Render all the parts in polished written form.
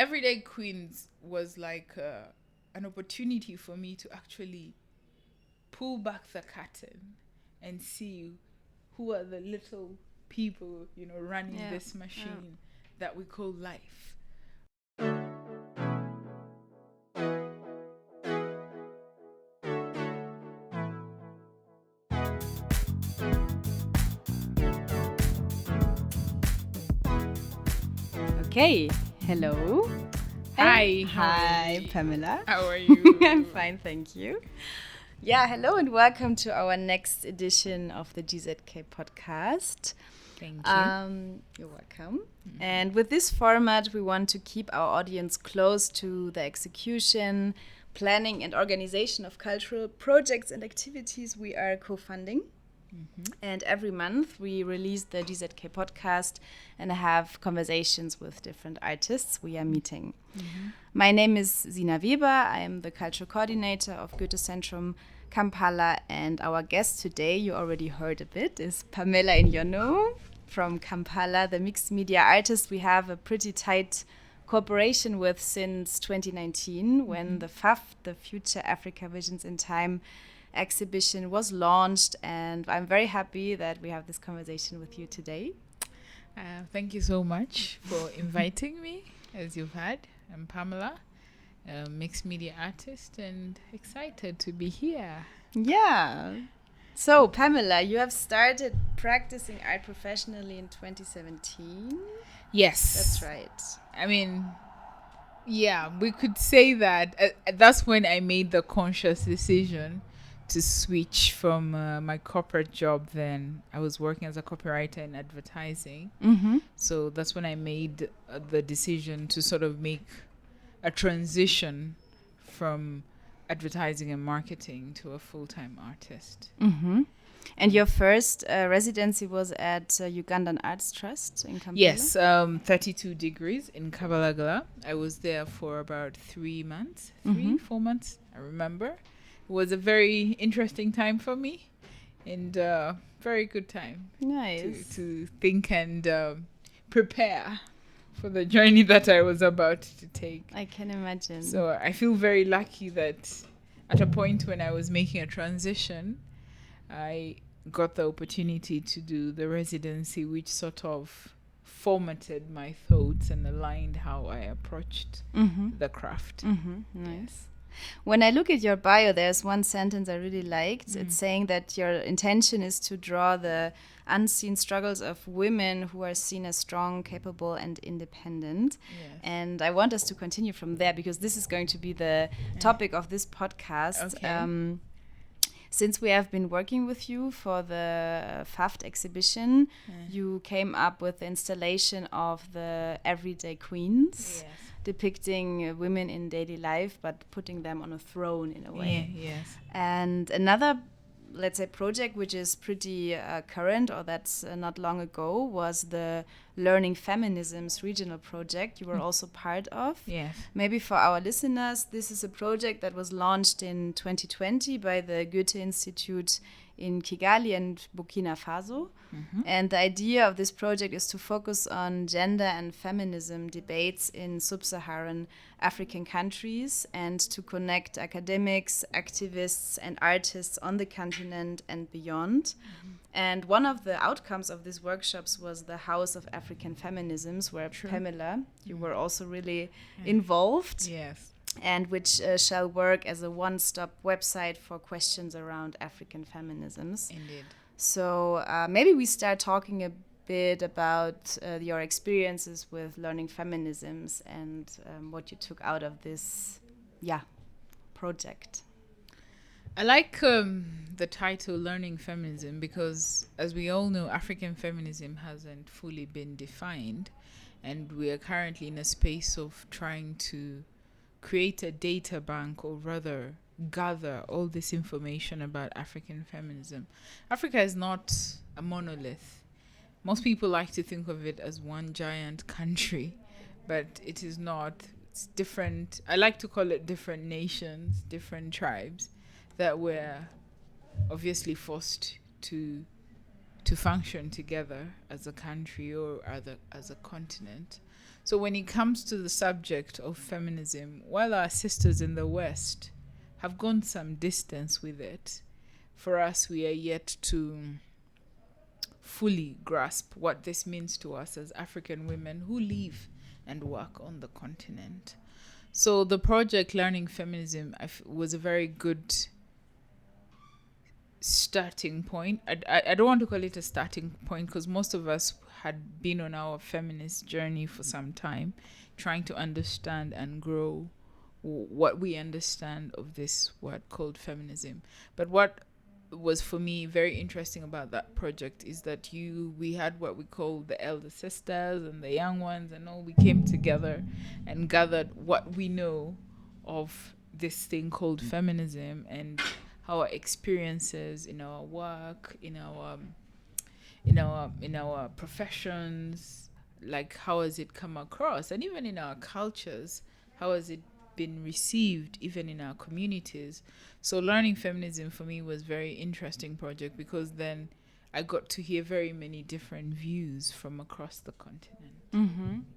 Everyday Queens was like an opportunity for me to actually pull back the curtain and see who are the little people, running this machine that we call life. Okay, hello. Hi. Hi, Pamela. How are you? I'm fine, thank you. Yeah, hello and welcome to our next edition of the GZK Podcast. Thank you. You're welcome. Mm-hmm. And with this format, we want to keep our audience close to the execution, planning, and organization of cultural projects and activities we are co-funding. Mm-hmm. And every month we release the GZK podcast and have conversations with different artists we are meeting. Mm-hmm. My name is Zina Weber. I am the cultural coordinator of Goethe-Zentrum Kampala, and our guest today, you already heard a bit, is Pamela Enyonu from Kampala, the mixed media artist we have a pretty tight cooperation with since 2019 when the FAVT, the Future Africa Visions in Time exhibition was launched, and I'm very happy that we have this conversation with you today. Thank you so much for inviting me, as you've had. I'm Pamela, a mixed media artist, and excited to be here. Yeah. So, Pamela, you have started practicing art professionally in 2017? Yes. That's right. I mean, yeah, we could say that. That's when I made the conscious decision to switch from my corporate job. Then I was working as a copywriter in advertising. Mm-hmm. So that's when I made the decision to sort of make a transition from advertising and marketing to a full-time artist. Mm-hmm. And your first residency was at Ugandan Arts Trust in Kampala? Yes, 32 degrees in Kabalagala. I was there for about 3 months, 4 months, I remember. It was a very interesting time for me, and very good time. Nice. To think and prepare for the journey that I was about to take. I can imagine. So I feel very lucky that at a point when I was making a transition, I got the opportunity to do the residency, which sort of formatted my thoughts and aligned how I approached the craft. Mm-hmm. Nice. Yes. When I look at your bio, there's one sentence I really liked. It's saying that your intention is to draw the unseen struggles of women who are seen as strong, capable, and independent. Yes. And I want us to continue from there because this is going to be the topic of this podcast. Okay. Since we have been working with you for the FAVT exhibition, you came up with the installation of the Everyday Queens. Yes. Depicting women in daily life, but putting them on a throne in a way. Yeah, yes. And another, let's say, project which is pretty current, or that's not long ago, was the Learning Feminisms regional project you were also part of. Yes. Maybe for our listeners, this is a project that was launched in 2020 by the Goethe Institut in Kigali and Burkina Farso. Mm-hmm. And the idea of this project is to focus on gender and feminism debates in sub-Saharan African countries and to connect academics, activists, and artists on the continent and beyond. Mm-hmm. And one of the outcomes of these workshops was the House of African Feminisms, where Pamela, you were also really involved. Yes. And which shall work as a one-stop website for questions around African feminisms. Indeed. So maybe we start talking a bit about your experiences with learning feminisms and what you took out of this, project. I like the title Learning Feminism because, as we all know, African feminism hasn't fully been defined, and we are currently in a space of trying to create a data bank, or rather gather all this information about African feminism. Africa is not a monolith. Most people like to think of it as one giant country, but it is not. It's different. I like to call it different nations, different tribes that were obviously forced to function together as a country or as a continent. So when it comes to the subject of feminism, while our sisters in the West have gone some distance with it, for us, we are yet to fully grasp what this means to us as African women who live and work on the continent. So the project Learning Feminism was a very good starting point. I don't want to call it a starting point because most of us had been on our feminist journey for some time, trying to understand and grow what we understand of this word called feminism. But what was for me very interesting about that project is that we had what we call the elder sisters and the young ones, and all we came together and gathered what we know of this thing called feminism and our experiences in our work, in our professions, like how has it come across, and even in our cultures, how has it been received even in our communities. So Learning Feminism for me was very interesting project because then I got to hear very many different views from across the continent.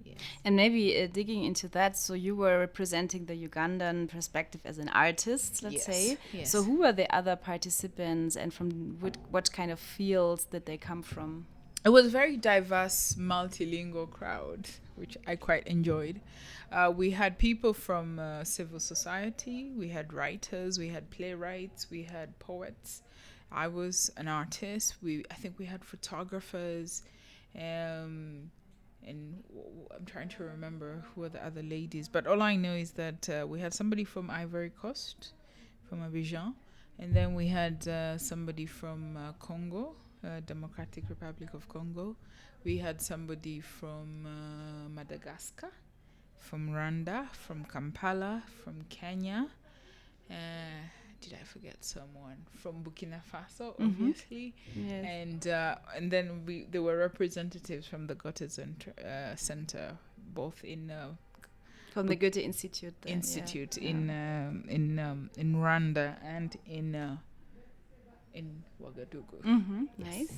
Yes. And maybe digging into that, so you were representing the Ugandan perspective as an artist, let's say. Yes. So who were the other participants and from what kind of fields did they come from? It was a very diverse, multilingual crowd, which I quite enjoyed. We had people from civil society, we had writers, we had playwrights, we had poets. I was an artist. I think we had photographers, and I'm trying to remember who are the other ladies. But all I know is that we had somebody from Ivory Coast, from Abidjan, and then we had somebody from Congo. Democratic Republic of Congo. We had somebody from Madagascar, from Rwanda, from Kampala, from Kenya. Did I forget someone? From Burkina Faso, obviously. Yes. And then there were representatives from the Goethe-Zentrum Center, both in from the Goethe Institute. In Rwanda and in Ouagadougou. Yes. Nice.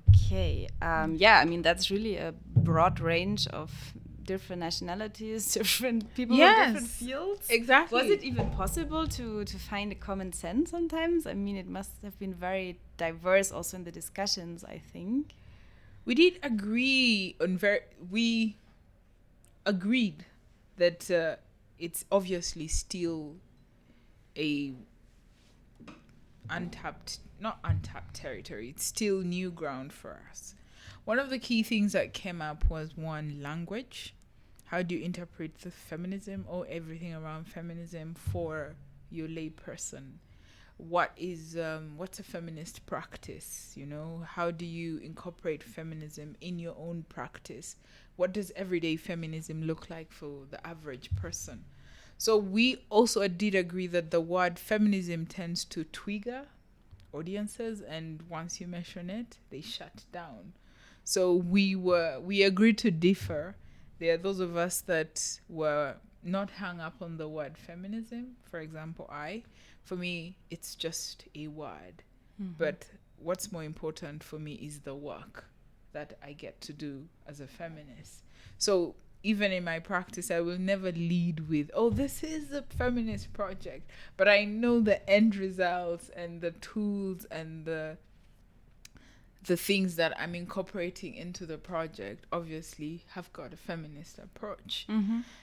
Okay. I mean, that's really a broad range of different nationalities, different people in different fields. Exactly. Was it even possible to find a common sense sometimes? I mean, it must have been very diverse also in the discussions, I think. We did agree on we agreed that it's obviously still a not untapped territory. It's still new ground for us. One of the key things that came up was one, language. How do you interpret the feminism or everything around feminism for your lay person? What's a feminist practice? How do you incorporate feminism in your own practice? What does everyday feminism look like for the average person? So we also did agree that the word feminism tends to trigger audiences, and once you mention it, they shut down. So we agreed to differ. There are those of us that were not hung up on the word feminism. For example, for me, it's just a word. But what's more important for me is the work that I get to do as a feminist. So even in my practice, I will never lead with, this is a feminist project. But I know the end results and the tools and the things that I'm incorporating into the project obviously have got a feminist approach.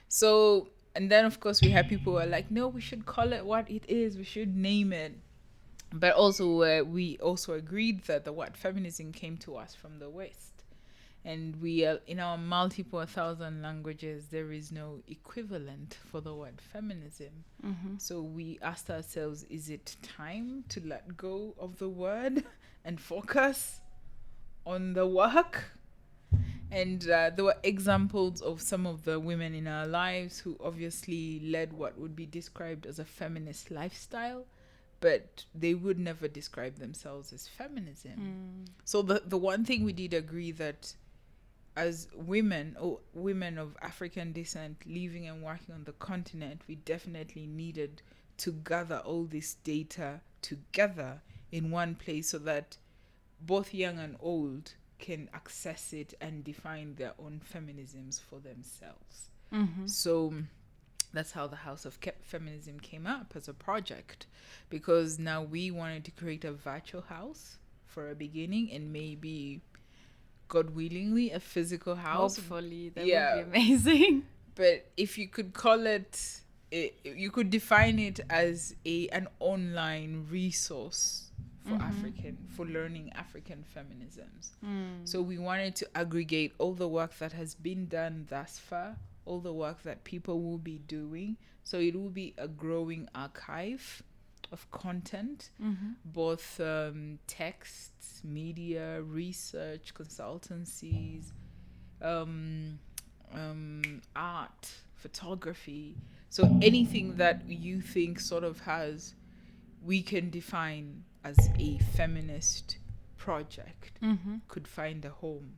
So, and then of course we have people who are like, no, we should call it what it is. We should name it. But also we also agreed that the word feminism came to us from the West. And we are, in our multiple 1,000 languages, there is no equivalent for the word feminism. So we asked ourselves, is it time to let go of the word and focus on the work? And there were examples of some of the women in our lives who obviously led what would be described as a feminist lifestyle, but they would never describe themselves as feminism. So the one thing we did agree that as women or women of African descent living and working on the continent, we definitely needed to gather all this data together in one place so that both young and old can access it and define their own feminisms for themselves. Mm-hmm. So that's how the House of Feminism came up as a project, because now we wanted to create a virtual house for a beginning, and maybe, God willingly, a physical house. Hopefully, that would be amazing. But if you could call it, you could define it as an online resource for for learning African feminisms. So we wanted to aggregate all the work that has been done thus far, all the work that people will be doing. So it will be a growing archive of content, both texts, media, research, consultancies, art, photography. So anything that you think sort of we can define as a feminist project could find a home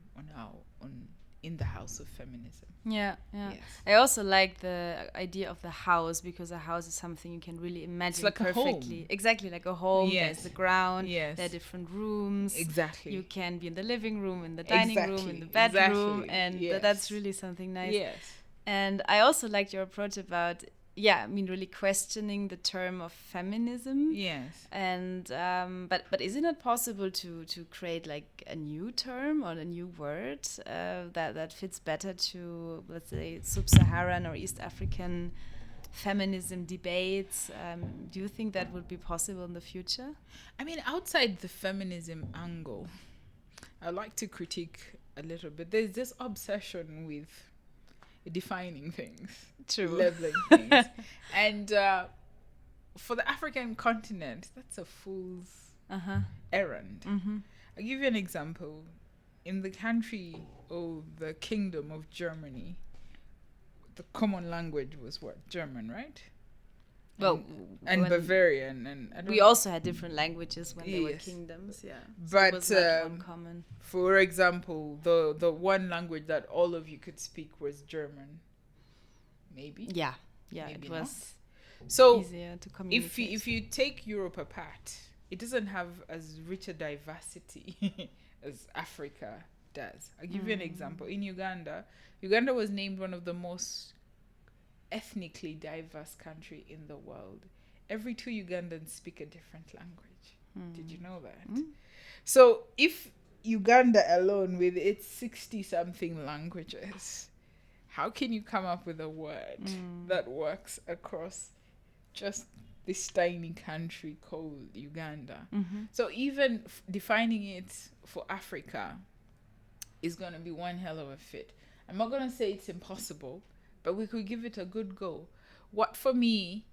in the House of Feminism. Yeah. Yes. I also like the idea of the house, because a house is something you can really imagine it's like perfectly. A home. Exactly, like a home. Yes. There's the ground. Yes. There are different rooms. Exactly. You can be in the living room, in the dining room, in the bedroom, and that's really something nice. Yes. And I also liked your approach about, really questioning the term of feminism. Yes. And but isn't it possible to create like a new term or a new word that fits better to, let's say, sub-Saharan or East African feminism debates? Do you think that would be possible in the future? I mean, outside the feminism angle, I like to critique a little bit. There's this obsession with defining things, labeling things, and for the African continent, that's a fool's errand. I'll give you an example. In the country or the kingdom of Germany, the common language was what? German, right? Well, and Bavarian, and we also had different languages when they were kingdoms, But so it was not common. For example, the one language that all of you could speak was German. Maybe. Yeah, maybe it was so easier to communicate. If you take Europe apart, it doesn't have as rich a diversity as Africa does. I'll give you an example. In Uganda was named one of the most ethnically diverse country in the world. Every 2 Ugandans speak a different language. Did you know that? So if Uganda alone, with its 60-something languages, how can you come up with a word that works across just this tiny country called Uganda? So even defining it for Africa is going to be one hell of a fit. I'm not going to say it's impossible, but we could give it a good go. What for me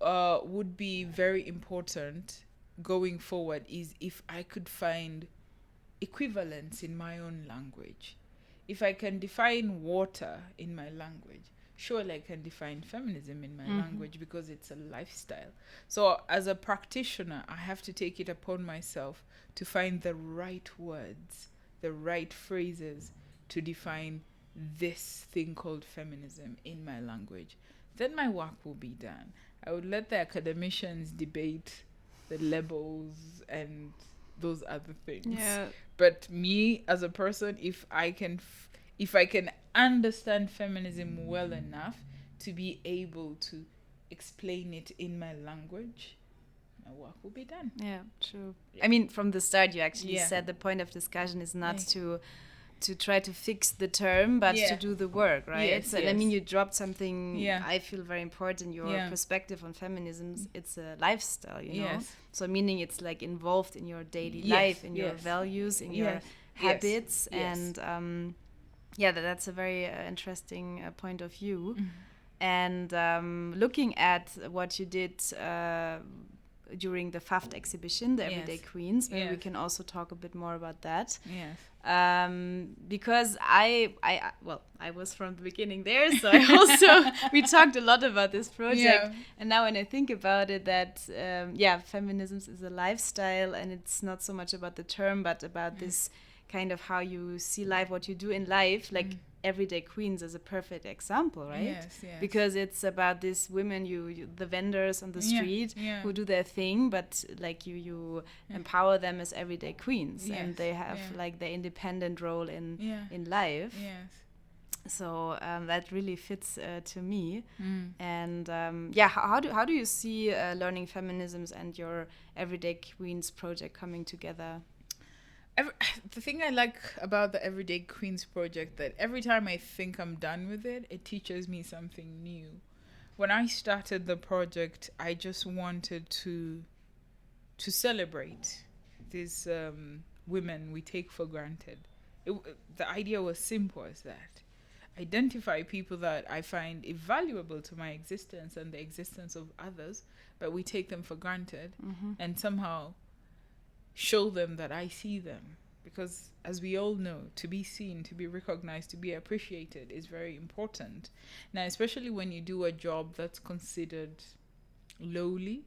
would be very important going forward is if I could find equivalents in my own language. If I can define water in my language, surely I can define feminism in my language, because it's a lifestyle. So as a practitioner, I have to take it upon myself to find the right words, the right phrases to define this thing called feminism in my language. Then my work will be done. I would let the academicians debate the labels and those other things. But me as a person, if I can understand feminism well enough to be able to explain it in my language, my work will be done. Yeah, true. I mean, from the start, you actually said the point of discussion is not to try to fix the term, but to do the work, right? Yes, I mean, you dropped something I feel very important, your perspective on feminism. It's a lifestyle, you know? So meaning it's like involved in your daily life, in your values, in your habits. And that's a very interesting point of view. And looking at what you did during the FAVT exhibition, the Everyday Queens, maybe we can also talk a bit more about that. Because I was from the beginning there, so we talked a lot about this project. And now when I think about it, that feminism is a lifestyle, and it's not so much about the term, but about this kind of how you see life, what you do in life, like Everyday Queens is a perfect example, right? Yes, yes. Because it's about these women, the vendors on the street who do their thing, but like you empower them as everyday queens, and they have like their independent role in life. Yes. So that really fits to me. And how do you see Learning Feminisms and your Everyday Queens project coming together? The thing I like about the Everyday Queens project, that every time I think I'm done with it, it teaches me something new. When I started the project, I just wanted to celebrate these women we take for granted. The idea was simple as that. Identify people that I find invaluable to my existence and the existence of others, but we take them for granted, and somehow show them that I see them. Because as we all know, to be seen, to be recognized, to be appreciated is very important. Now, especially when you do a job that's considered lowly,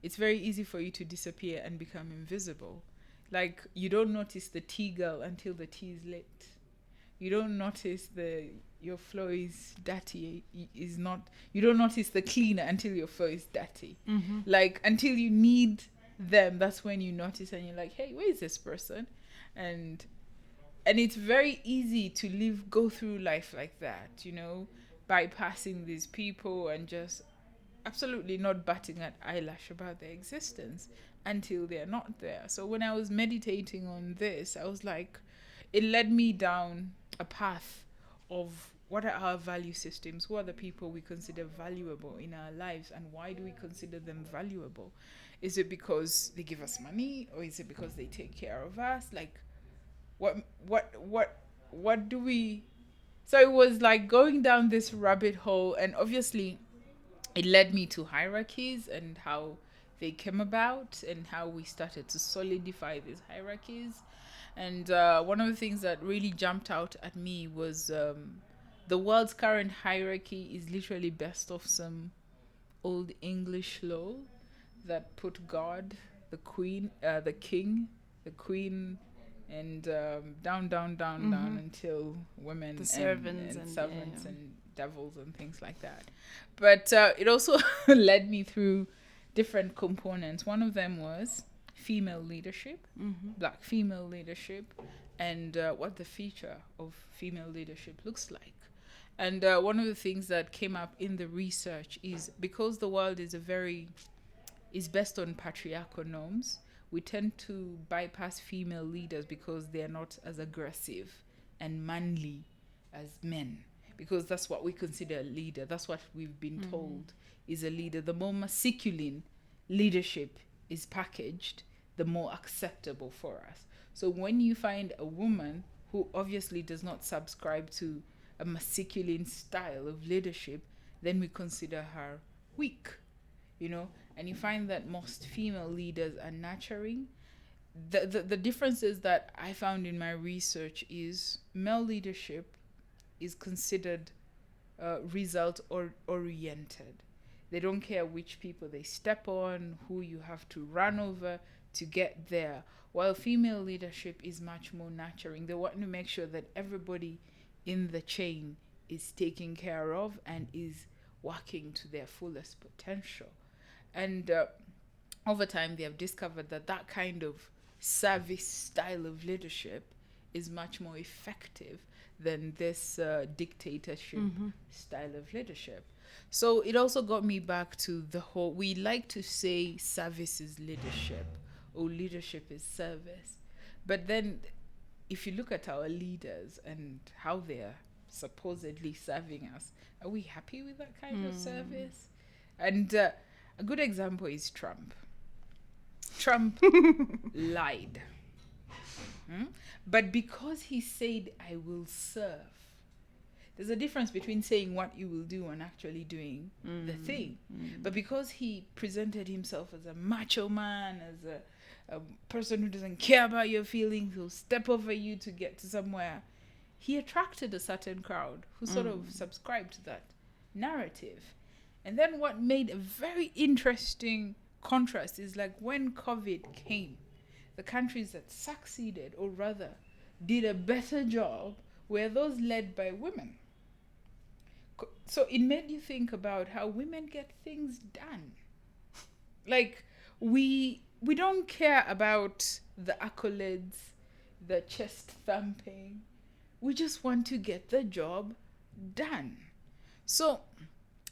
it's very easy for you to disappear and become invisible. Like, you don't notice the tea girl until the tea is lit. You don't notice your floor is dirty. You don't notice the cleaner until your floor is dirty. Like, until you need them, that's when you notice, and you're like, hey, where is this person? And it's very easy to go through life like that, bypassing these people and just absolutely not batting an eyelash about their existence until they're not there. So when I was meditating on this, I was like, it led me down a path of what are our value systems, who are the people we consider valuable in our lives, and why do we consider them valuable? Is it because they give us money, or is it because they take care of us? Like, what do we? So it was like going down this rabbit hole, and obviously it led me to hierarchies and how they came about and how we started to solidify these hierarchies. And one of the things that really jumped out at me was the world's current hierarchy is literally based off some old English law that put God, the queen, the king, the queen, and down until women, the servants and servants and devils and things like that. But it also led me through different components. One of them was female leadership, black female leadership, and what the future of female leadership looks like. And one of the things that came up in the research is, because the world is based on patriarchal norms, we tend to bypass female leaders because they're not as aggressive and manly as men, because that's what we consider a leader. That's what we've been told is a leader. The more masculine leadership is packaged, the more acceptable for us. So when you find a woman who obviously does not subscribe to a masculine style of leadership, then we consider her weak, and you find that most female leaders are nurturing. The differences that I found in my research is male leadership is considered result oriented. They don't care which people they step on, who you have to run over to get there. While female leadership is much more nurturing. They want to make sure that everybody in the chain is taken care of and is working to their fullest potential. And over time, they have discovered that kind of service style of leadership is much more effective than this dictatorship style of leadership. So it also got me back to the whole, we like to say service is leadership or leadership is service. But then if you look at our leaders and how they're supposedly serving us, are we happy with that kind of service? And a good example is Trump. Trump lied. But because he said, I will serve, there's a difference between saying what you will do and actually doing the thing. But because he presented himself as a macho man, as a person who doesn't care about your feelings, who'll step over you to get to somewhere, he attracted a certain crowd who sort of subscribed to that narrative. And then what made a very interesting contrast is, like, when COVID came, the countries that succeeded, or rather did a better job were those led by women. So it made you think about how women get things done. Like, we don't care about the accolades, the chest thumping. We just want to get the job done. So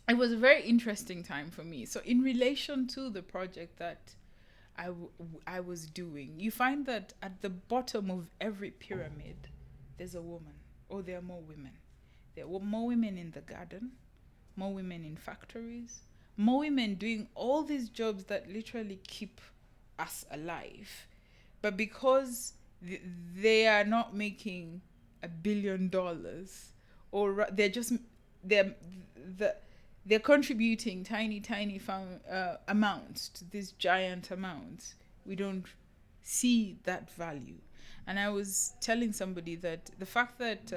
it was a very interesting time for me. So in relation to the project that I was doing, you find that at the bottom of every pyramid, there's a woman, or there are more women. There were more women in the garden, more women in factories, more women doing all these jobs that literally keep us alive. But because they are not making $1 billion, or they're contributing tiny amounts to these giant amounts, we don't see that value. And I was telling somebody that the fact that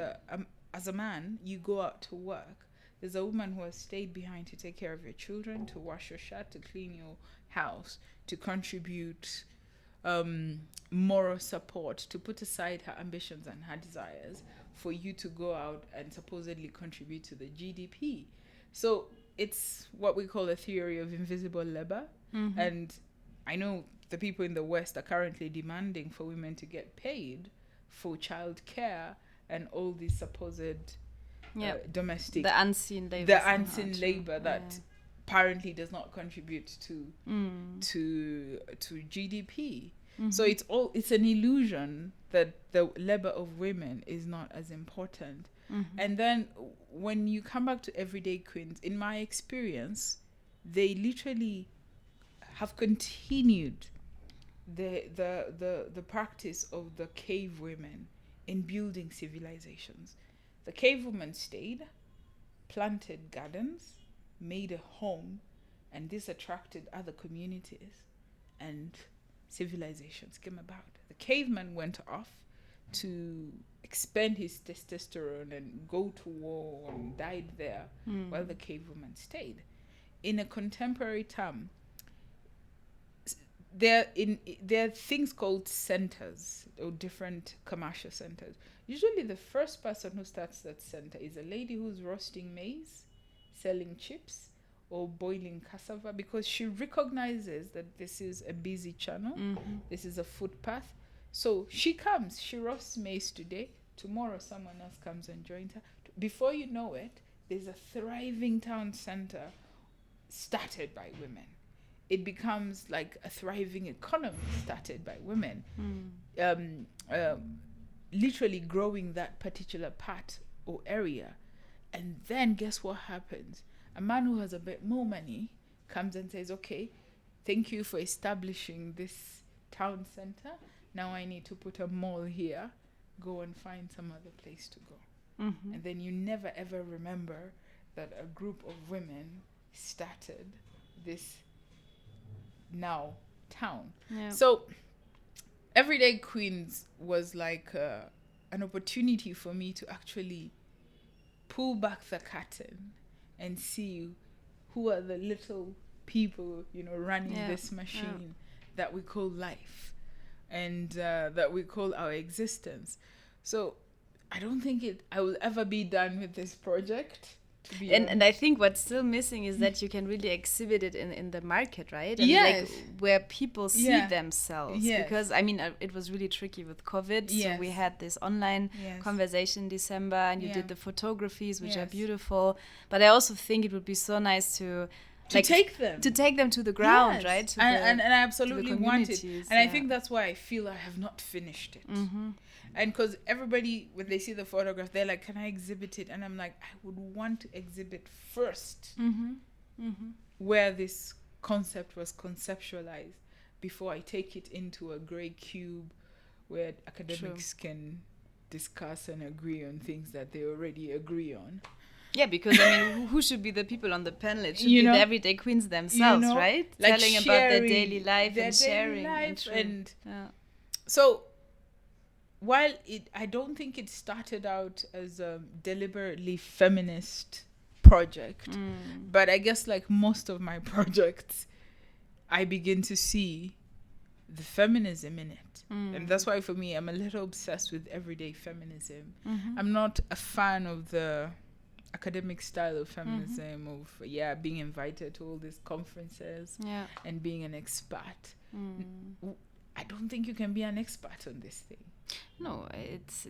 as a man you go out to work, there's a woman who has stayed behind to take care of your children, to wash your shirt, to clean your house, to contribute moral support, to put aside her ambitions and her desires for you to go out and supposedly contribute to the GDP. So it's what we call a theory of invisible labor. Mm-hmm. And I know the people in the West are currently demanding for women to get paid for childcare and all these supposed domestic, the unseen labor that apparently does not contribute to GDP. Mm-hmm. So it's an illusion that the labor of women is not as important. Mm-hmm. And then when you come back to everyday queens, in my experience, they literally have continued the practice of the cave women in building civilizations. The cave women stayed, planted gardens, made a home, and this attracted other communities, and civilizations came about. The caveman went off to expend his testosterone and go to war and died there, while the cave woman stayed. In a contemporary term, there are things called centers, or different commercial centers. Usually the first person who starts that center is a lady who's roasting maize, selling chips, or boiling cassava, because she recognizes that this is a busy channel, this is a footpath. So she roasts maize today, tomorrow someone else comes and joins her. Before you know it, there's a thriving town center started by women. It becomes like a thriving economy started by women. Literally growing that particular part or area. And then guess what happens? A man who has a bit more money comes and says, okay, thank you for establishing this town center. Now I need to put a mall here. Go and find some other place to go. Mm-hmm. And then you never ever remember that a group of women started this now town. Yeah. So Everyday Queens was like an opportunity for me to actually pull back the curtain and see who are the little people, running this machine that we call life, and that we call our existence. So I don't think I will ever be done with this project. And I think what's still missing is that you can really exhibit it in the market, right? And yes. Like where people see themselves. Yes. Because, it was really tricky with COVID. Yes. So we had this online conversation in December, and you did the photographies, which are beautiful. But I also think it would be so nice to take them to the ground, right? To and I absolutely want it. And I think that's why I feel I have not finished it. Mm-hmm. And because everybody, when they see the photograph, they're like, can I exhibit it? And I'm like, I would want to exhibit first where this concept was conceptualized before I take it into a gray cube where academics can discuss and agree on things that they already agree on. Yeah, because who should be the people on the panel? It should be the everyday queens themselves, right? Like telling about their daily life and sharing. So while I don't think it started out as a deliberately feminist project, but I guess like most of my projects, I begin to see the feminism in it. And that's why for me, I'm a little obsessed with everyday feminism. I'm not a fan of the academic style of feminism, of being invited to all these conferences and being an expert. I don't think you can be an expert on this thing. No, it's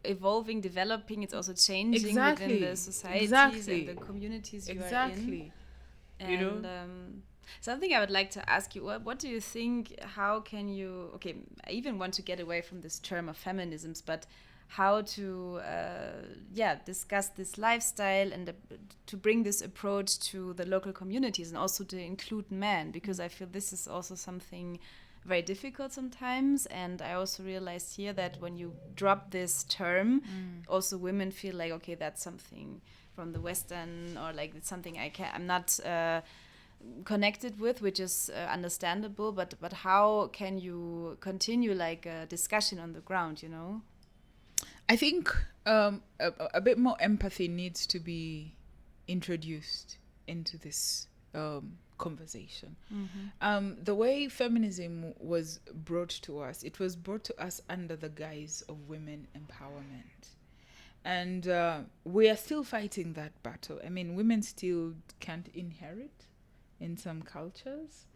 evolving, developing. It's also changing within the societies and the communities you are in. And something I would like to ask you: what do you think? How can you? Okay, I even want to get away from this term of feminisms, but how to discuss this lifestyle and to bring this approach to the local communities and also to include men, because I feel this is also something very difficult sometimes. And I also realized here that when you drop this term, also women feel like, okay, that's something from the Western, or like it's something I'm not connected with, which is understandable. But how can you continue like a discussion on the ground, you know? I think a bit more empathy needs to be introduced into this conversation. The way feminism was brought to us, it was brought to us under the guise of women empowerment. And we are still fighting that battle. I mean, women still can't inherit in some cultures.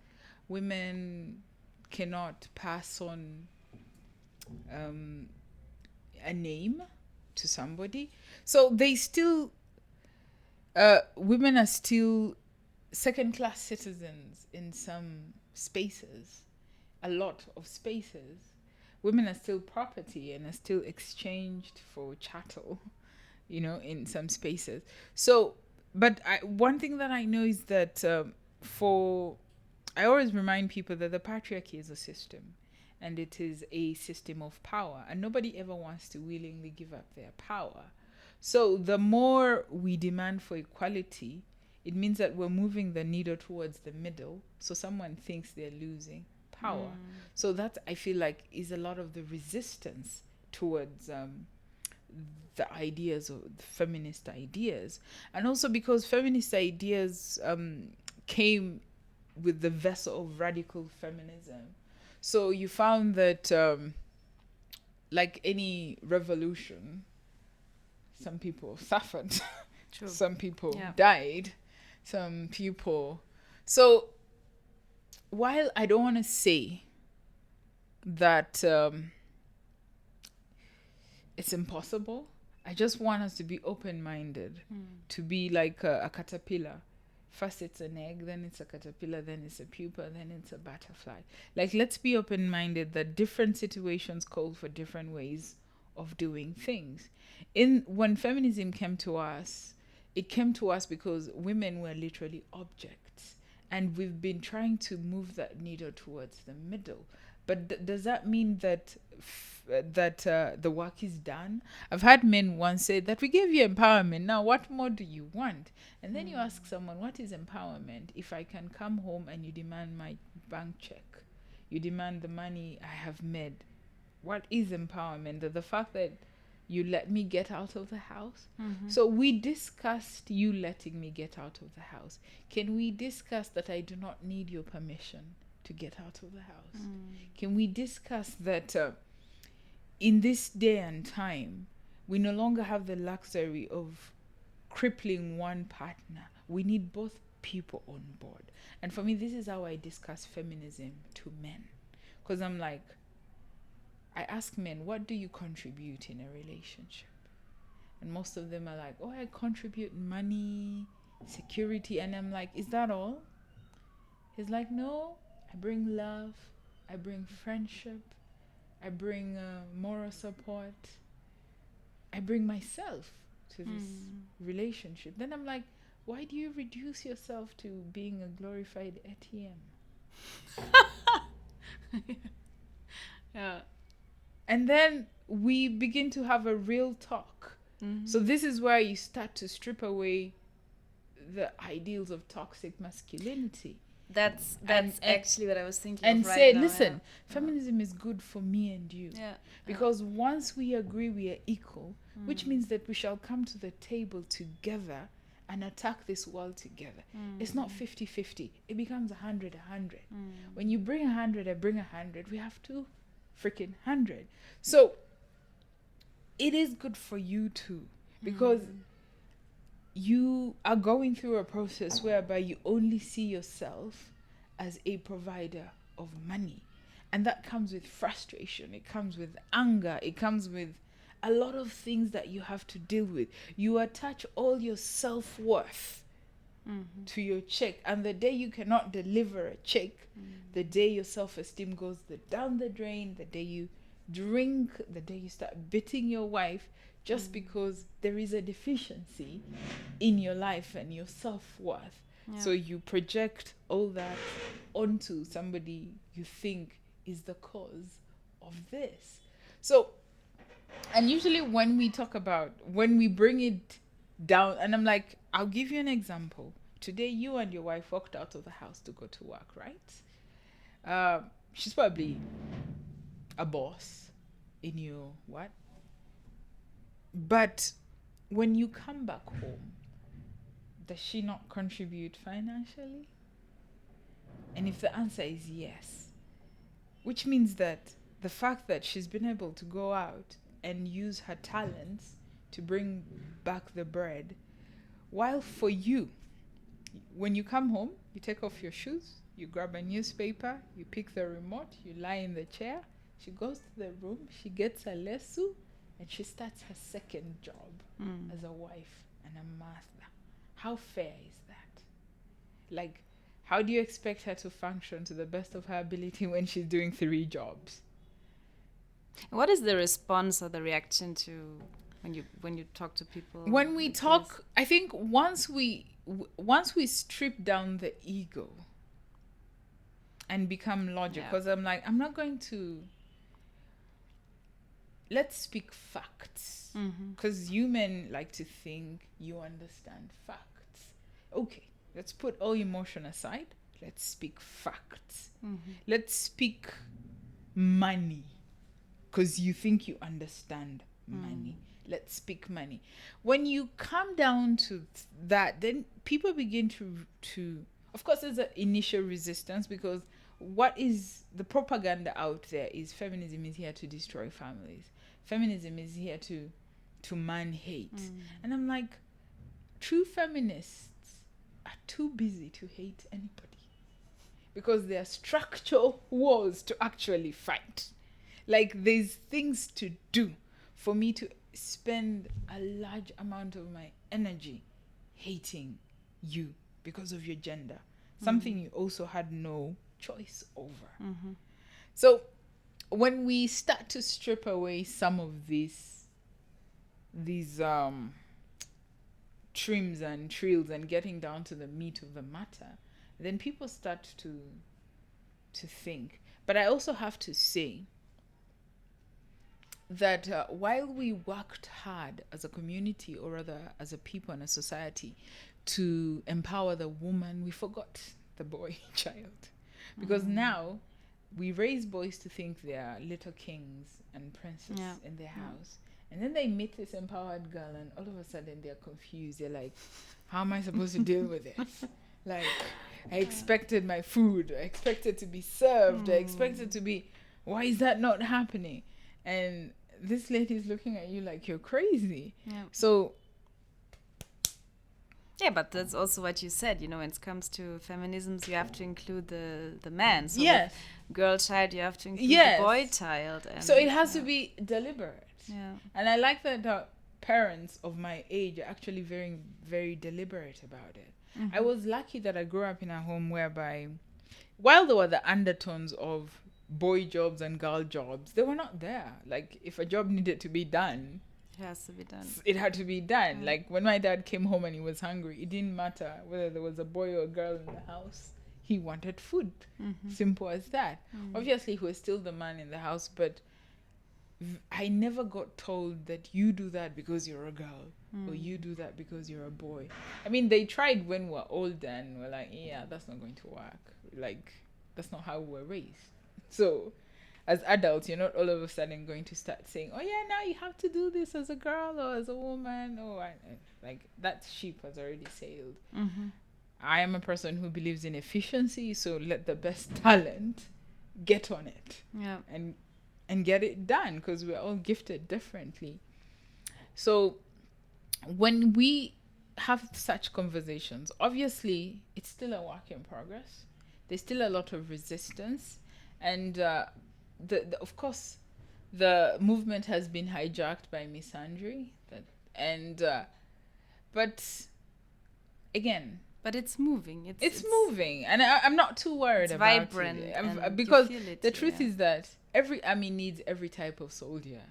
Women cannot pass on a name to somebody. So they still, women are still second-class citizens in some spaces, a lot of spaces. Women are still property and are still exchanged for chattel, in some spaces. So, but one thing that I know is that I always remind people that the patriarchy is a system, and it is a system of power, and nobody ever wants to willingly give up their power. So the more we demand for equality, it means that we're moving the needle towards the middle, so someone thinks they're losing power. So that, I feel like, is a lot of the resistance towards the ideas of the feminist ideas. And also because feminist ideas came with the vessel of radical feminism. So you found that like any revolution, some people suffered. True. Some people died. Some people. So while I don't want to say that it's impossible, I just want us to be open-minded, to be like a caterpillar. First it's an egg, then it's a caterpillar, then it's a pupa, then it's a butterfly. Like, let's be open-minded that different situations call for different ways of doing things. When feminism came to us, it came to us because women were literally objects, and we've been trying to move that needle towards the middle. But does that mean that the work is done? I've had men once say that we gave you empowerment. Now, what more do you want? And then you ask someone, what is empowerment? If I can come home and you demand my bank check, you demand the money I have made, what is empowerment? The fact that you let me get out of the house. So we discussed you letting me get out of the house. Can we discuss that I do not need your permission to get out of the house? Can we discuss that in this day and time, we no longer have the luxury of crippling one partner. We need both people on board. And for me, this is how I discuss feminism to men. Because I'm like, I ask men, what do you contribute in a relationship? And most of them are like, oh, I contribute money, security. And I'm like, is that all? He's like, no, I bring love, I bring friendship, I bring moral support, I bring myself to this relationship. Then I'm like, why do you reduce yourself to being a glorified ATM? Yeah. And then we begin to have a real talk. So this is where you start to strip away the ideals of toxic masculinity. That's actually what I was thinking and of right say, now, listen, feminism is good for me and you. Because once we agree we are equal, which means that we shall come to the table together and attack this world together. It's not 50-50. It becomes 100-100. When you bring 100, I bring 100. We have two freaking 100. So it is good for you too, because you are going through a process whereby you only see yourself as a provider of money. And that comes with frustration. It comes with anger. It comes with a lot of things that you have to deal with. You attach all your self-worth to your check. And the day you cannot deliver a check, the day your self-esteem goes down the drain, the day you drink, the day you start beating your wife, just because there is a deficiency in your life and your self-worth. Yeah. So you project all that onto somebody you think is the cause of this. So, and usually when we talk about, when we bring it down, and I'm like, I'll give you an example. Today, you and your wife walked out of the house to go to work, right? She's probably a boss in your what? But when you come back home, does she not contribute financially? And if the answer is yes, which means that the fact that she's been able to go out and use her talents to bring back the bread, while for you, when you come home, you take off your shoes, you grab a newspaper, you pick the remote, you lie in the chair, she goes to the room, she gets a lesu, and she starts her second job as a wife and a mother. How fair is that? Like, how do you expect her to function to the best of her ability when she's doing 3 jobs? What is the response or the reaction to when you talk to people? When we talk, I think once we strip down the ego and become logical, because I'm like, I'm not going to. Let's speak facts, because you men like to think you understand facts. Okay, let's put all emotion aside. Let's speak facts. Let's speak money, because you think you understand money. Let's speak money. When you come down to that, then people begin to of course, there's an initial resistance, because what is the propaganda out there is feminism is here to destroy families. Feminism is here to man hate. And I'm like, true feminists are too busy to hate anybody, because there are structural wars to actually fight. Like, there's things to do for me to spend a large amount of my energy hating you because of your gender. Something you also had no choice over. So when we start to strip away some of these trims and trills and getting down to the meat of the matter, then people start to think. But I also have to say that while we worked hard as a community, or rather as a people and a society, to empower the woman, we forgot the boy child. Because now we raise boys to think they are little kings and princes in their house. And then they meet this empowered girl, and all of a sudden they're confused. They're like, how am I supposed to deal with this? Like, I expected my food. I expected to be served. I expected to be, why is that not happening? And this lady's looking at you like you're crazy. So yeah, but that's also what you said, when it comes to feminisms, you have to include the man. So yes, girl child, you have to include the boy child. And so it has to be deliberate. Yeah. And I like that parents of my age are actually very, very deliberate about it. I was lucky that I grew up in a home whereby, while there were the undertones of boy jobs and girl jobs, they were not there. Like, if a job needed to be done, it has to be done. It had to be done. Like, when my dad came home and he was hungry, it didn't matter whether there was a boy or a girl in the house. He wanted food. Simple as that. Obviously, he was still the man in the house, but I never got told that you do that because you're a girl or you do that because you're a boy. I mean, they tried when we were older and we're like, yeah, that's not going to work. Like, that's not how we were raised. So as adults, you're not all of a sudden going to start saying, oh yeah, now you have to do this as a girl or as a woman, or like that ship has already sailed. I am a person who believes in efficiency, so let the best talent get on it. Yeah. And get it done, because we're all gifted differently. So when we have such conversations, obviously it's still a work in progress. There's still a lot of resistance, and the of course the movement has been hijacked by misandry, but again, but it's moving. It's moving, and I'm not too worried about vibrant it. Because the truth is that every army needs every type of soldier.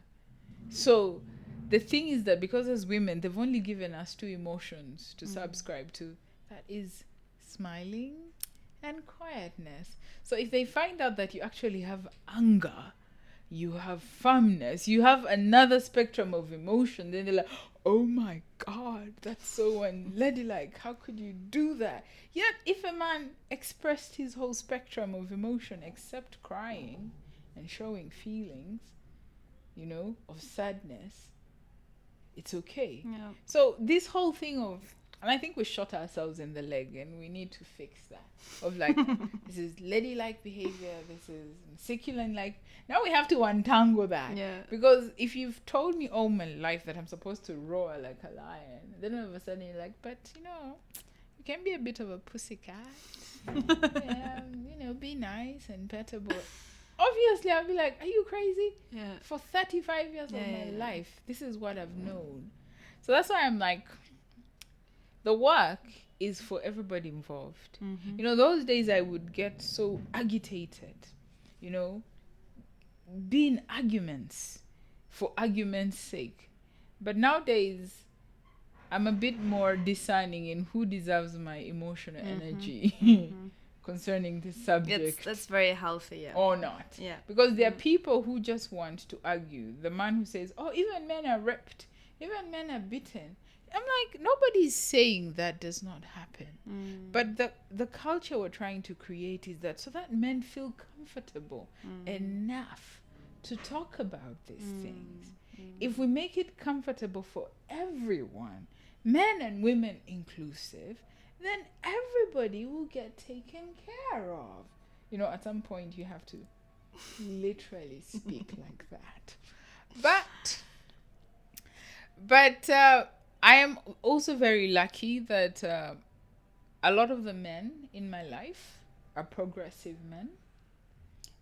So the thing is that because as women, they've only given us two emotions to subscribe to. That is smiling and quietness. So if they find out that you actually have anger, you have firmness, you have another spectrum of emotion, then they're like, oh my God, that's so unladylike. How could you do that? Yet if a man expressed his whole spectrum of emotion except crying and showing feelings, of sadness, it's okay. Yeah. So this whole thing of, and I think we shot ourselves in the leg, and we need to fix that. Of like, this is ladylike behavior, this is masculine-like. Now we have to untangle that. Yeah. Because if you've told me all my life that I'm supposed to roar like a lion, then all of a sudden you're like, but you can be a bit of a pussycat. Be nice and pettable. Obviously, I'll be like, are you crazy? Yeah. For 35 years of my life, this is what I've known. So that's why I'm like, the work is for everybody involved. Those days I would get so agitated, be in arguments for argument's sake. But nowadays, I'm a bit more discerning in who deserves my emotional energy concerning this subject. That's very healthy, yeah. Or not. Yeah. Because there are people who just want to argue. The man who says, oh, even men are raped, even men are beaten. I'm like, nobody's saying that does not happen. But the culture we're trying to create is that so that men feel comfortable enough to talk about these things. If we make it comfortable for everyone, men and women inclusive, then everybody will get taken care of. At some point you have to literally speak like that. But I am also very lucky that a lot of the men in my life are progressive men.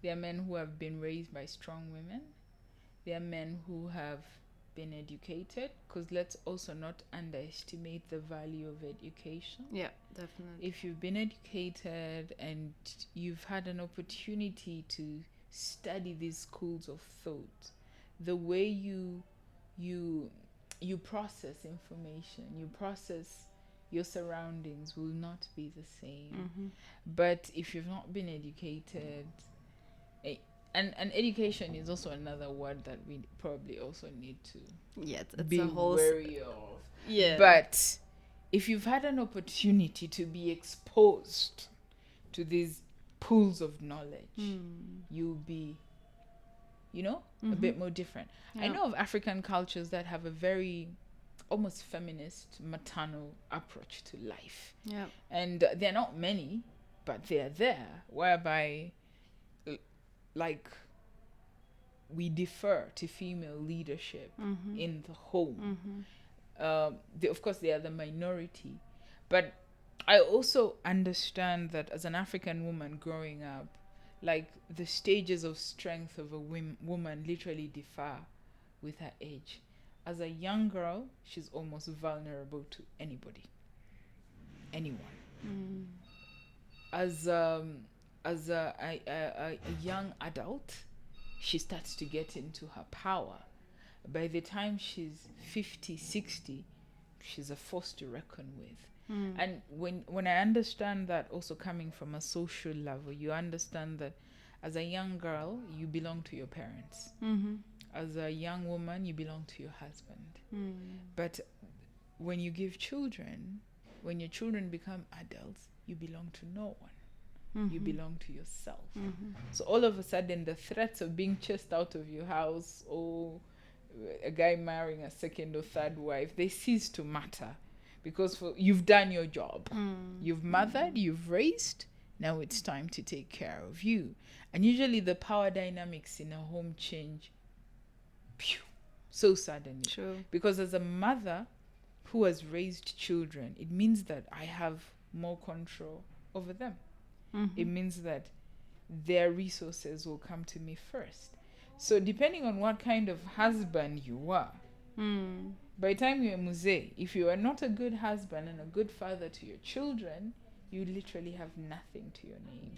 They are men who have been raised by strong women. They are men who have been educated, because let's also not underestimate the value of education. Yeah, definitely. If you've been educated and you've had an opportunity to study these schools of thought, the way you process information, you process your surroundings will not be the same. But if you've not been educated, and education is also another word that we probably also need to be wary of. Yeah. But if you've had an opportunity to be exposed to these pools of knowledge, you'll be, a bit more different. Yeah. I know of African cultures that have a very almost feminist, maternal approach to life. Yeah. And they're not many, but they're there, whereby like we defer to female leadership in the home. Of course, they are the minority, but I also understand that as an African woman growing up, like the stages of strength of a woman literally differ with her age. As a young girl, she's almost vulnerable to anyone. As a young adult, she starts to get into her power. By the time she's 50, 60, she's a force to reckon with. And when I understand that, also coming from a social level, you understand that as a young girl, you belong to your parents. As a young woman, you belong to your husband. But when you give children, when your children become adults, you belong to no one. You belong to yourself. So all of a sudden, the threats of being chased out of your house, or a guy marrying a second or third wife, they cease to matter, because you've done your job. You've mothered, you've raised. Now it's time to take care of you. And usually the power dynamics in a home change so suddenly. True. Because as a mother who has raised children, it means that I have more control over them. It means that their resources will come to me first. So depending on what kind of husband you are, by the time you're muzee, if you are not a good husband and a good father to your children, you literally have nothing to your name,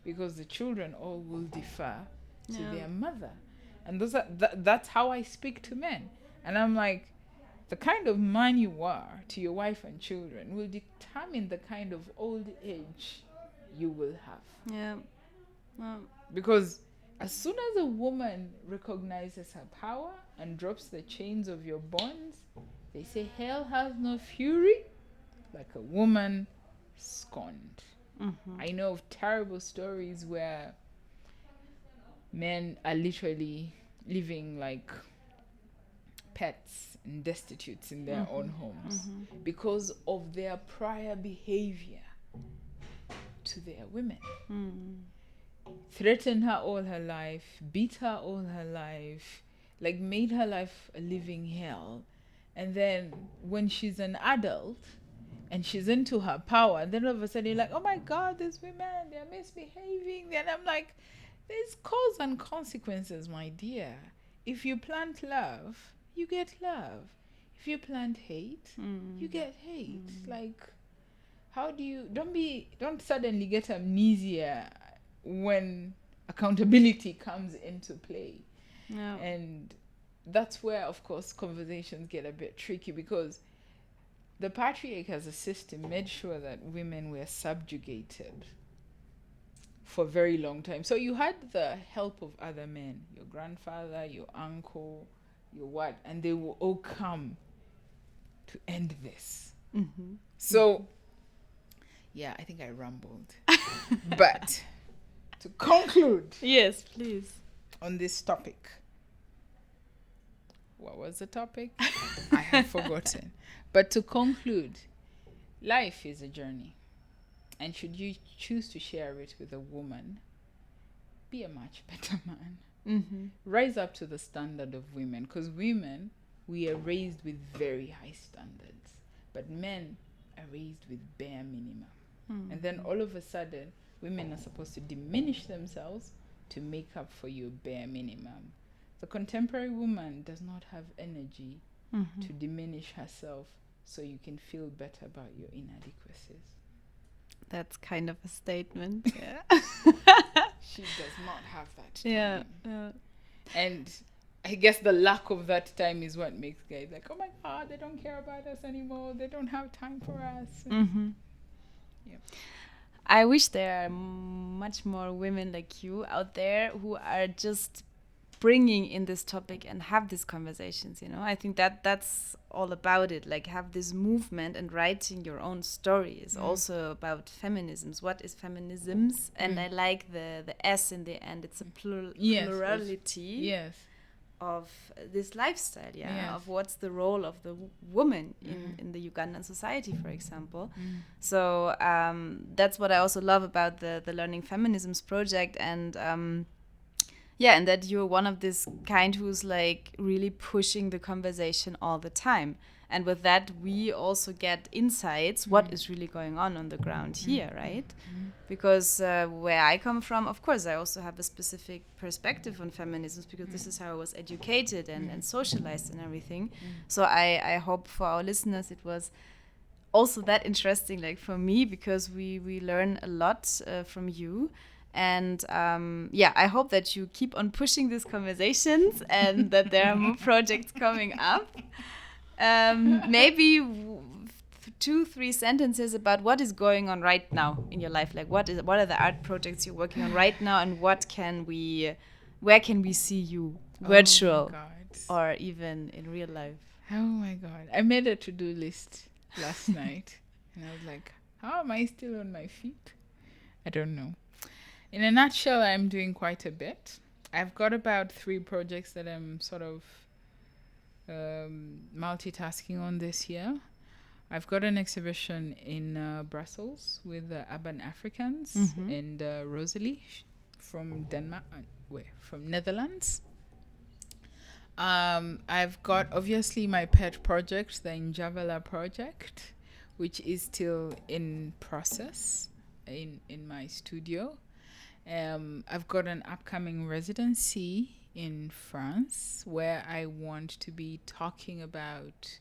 because the children all will defer to their mother. And that's how I speak to men. And I'm like, the kind of man you are to your wife and children will determine the kind of old age you will have. Yeah. Because as soon as a woman recognizes her power and drops the chains of your bonds, they say hell has no fury like a woman scorned. I know of terrible stories where men are literally living like pets and destitutes in their own homes because of their prior behavior to their women. Threatened her all her life, beat her all her life, like made her life a living hell. And then when she's an adult and she's into her power, and then all of a sudden you're like, oh my God, these women, they're misbehaving. And I'm like, there's cause and consequences, my dear. If you plant love, you get love. If you plant hate, you get hate. Like, how do you, don't suddenly get amnesia when accountability comes into play. And that's where, of course, conversations get a bit tricky, because the patriarch as a system made sure that women were subjugated for a very long time. So you had the help of other men, your grandfather, your uncle, your what, and they will all come to end this. So, yeah, I think I rambled. But to conclude, yes, please, on this topic. What was the topic? I have forgotten. But to conclude, life is a journey. And should you choose to share it with a woman, be a much better man. Rise up to the standard of women. Because women, we are raised with very high standards. But men are raised with bare minimum. And then all of a sudden, women are supposed to diminish themselves to make up for your bare minimum. The contemporary woman does not have energy to diminish herself so you can feel better about your inadequacies. That's kind of a statement. Yeah. She does not have that time. Yeah. And I guess the lack of that time is what makes guys like, oh my God, they don't care about us anymore. They don't have time for us. Yeah. I wish there are much more women like you out there who are just bringing in this topic and have these conversations, you know. I think that's all about it, like have this movement, and writing your own story is also about feminisms. What is feminisms? And I like the S in the end. It's a plurality of this lifestyle, of what's the role of the woman in the Ugandan society, for example. So that's what I also love about the Learning Feminisms project, and and that you're one of this kind who's like really pushing the conversation all the time. And with that, we also get insights, what is really going on the ground here, right? Because where I come from, of course, I also have a specific perspective on feminism, because this is how I was educated and socialized and everything. So I hope for our listeners it was also that interesting, like for me, because we learn a lot from you. And I hope that you keep on pushing these conversations and that there are more projects coming up. Maybe 2-3 sentences about what is going on right now in your life. Like what are the art projects you're working on right now, and where can we see you, virtual or even in real life? Oh my God. I made a to-do list last night, and I was like, how am I still on my feet? I don't know. In a nutshell, I'm doing quite a bit. I've got about 3 projects that I'm sort of multitasking on this year. I've got an exhibition in Brussels with Urban Africans and Rosalie from Denmark, from Netherlands. I've got obviously my pet project, the Injavala project, which is still in process in my studio. I've got an upcoming residency in France where I want to be talking about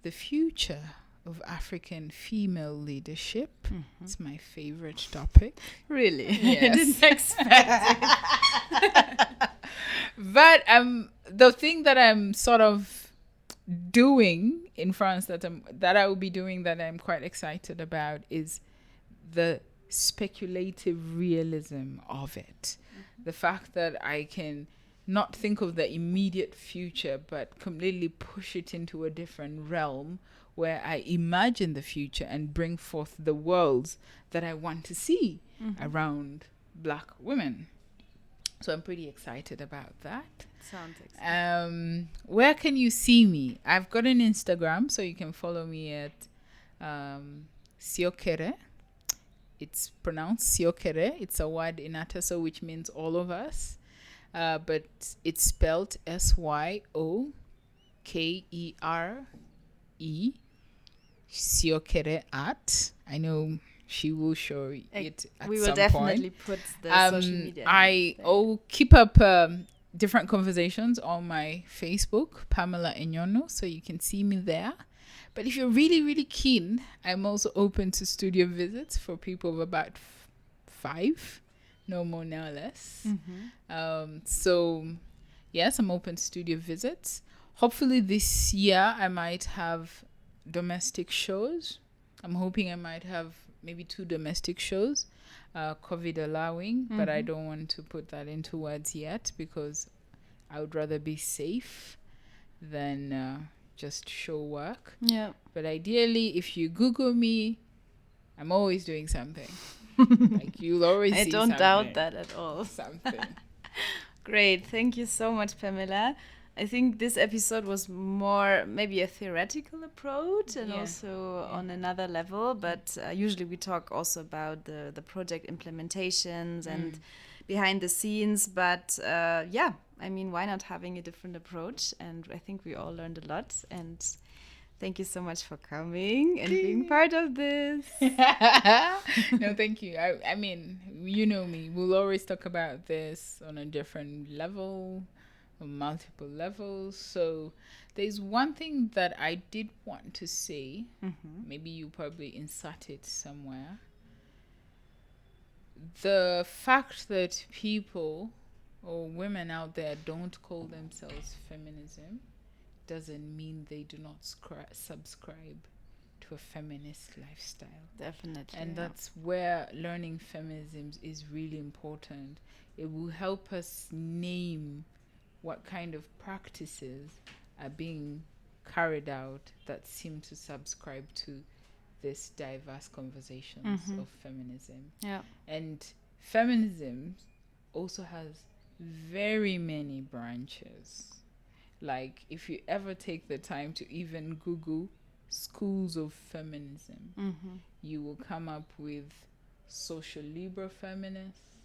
the future of African female leadership. It's my favorite topic. Really? Yes. I didn't expect it. But the thing that I'm sort of doing in France that I will be doing that I'm quite excited about is the speculative realism of it. The fact that I can not think of the immediate future, but completely push it into a different realm where I imagine the future and bring forth the worlds that I want to see around Black women. So I'm pretty excited about that. Sounds exciting. Where can you see me? I've got an Instagram, so you can follow me at Siokere. It's pronounced Siokere. It's a word in Ataso, which means all of us. But it's spelled Syokere. Siokere at. I know she will show it at some point. We will definitely put the social media. I'll keep up different conversations on my Facebook, Pamela Enyonu, so you can see me there. But if you're really, really keen, I'm also open to studio visits for people of about 5. No more, no less. So, yes, I'm open to studio visits. Hopefully this year I might have domestic shows. I'm hoping I might have maybe 2 domestic shows, COVID allowing, but I don't want to put that into words yet because I would rather be safe than just show work. Yeah. But ideally, if you Google me, I'm always doing something. Like you'll always see something. I don't doubt that at all. Something. Great. Thank you so much, Pamela. I think this episode was more maybe a theoretical approach and also on another level. But usually we talk also about the project implementations and behind the scenes. But I mean, why not having a different approach? And I think we all learned a lot. And thank you so much for coming and being part of this. No, thank you. I mean, you know me. We'll always talk about this on a different level, on multiple levels. So there's one thing that I did want to say. Maybe you probably insert it somewhere. The fact that people or women out there don't call themselves feminism doesn't mean they do not subscribe to a feminist lifestyle. Definitely. And that's where learning feminisms is really important. It will help us name what kind of practices are being carried out that seem to subscribe to this diverse conversations of feminism. Yeah. And feminism also has very many branches. Like, if you ever take the time to even Google schools of feminism, you will come up with social liberal feminists,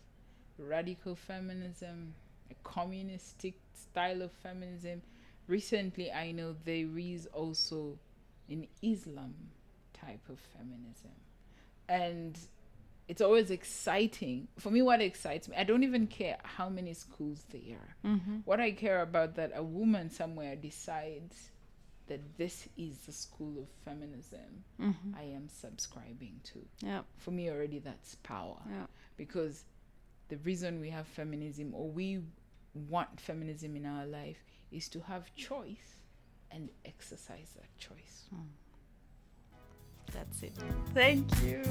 radical feminism, a communistic style of feminism. Recently, I know there is also an Islam type of feminism. And it's always exciting. For me, what excites me, I don't even care how many schools there are. What I care about that a woman somewhere decides that this is the school of feminism I am subscribing to. Yeah. For me, already that's power. Yeah. Because the reason we have feminism, or we want feminism in our life, is to have choice and exercise that choice. That's it. Thank you.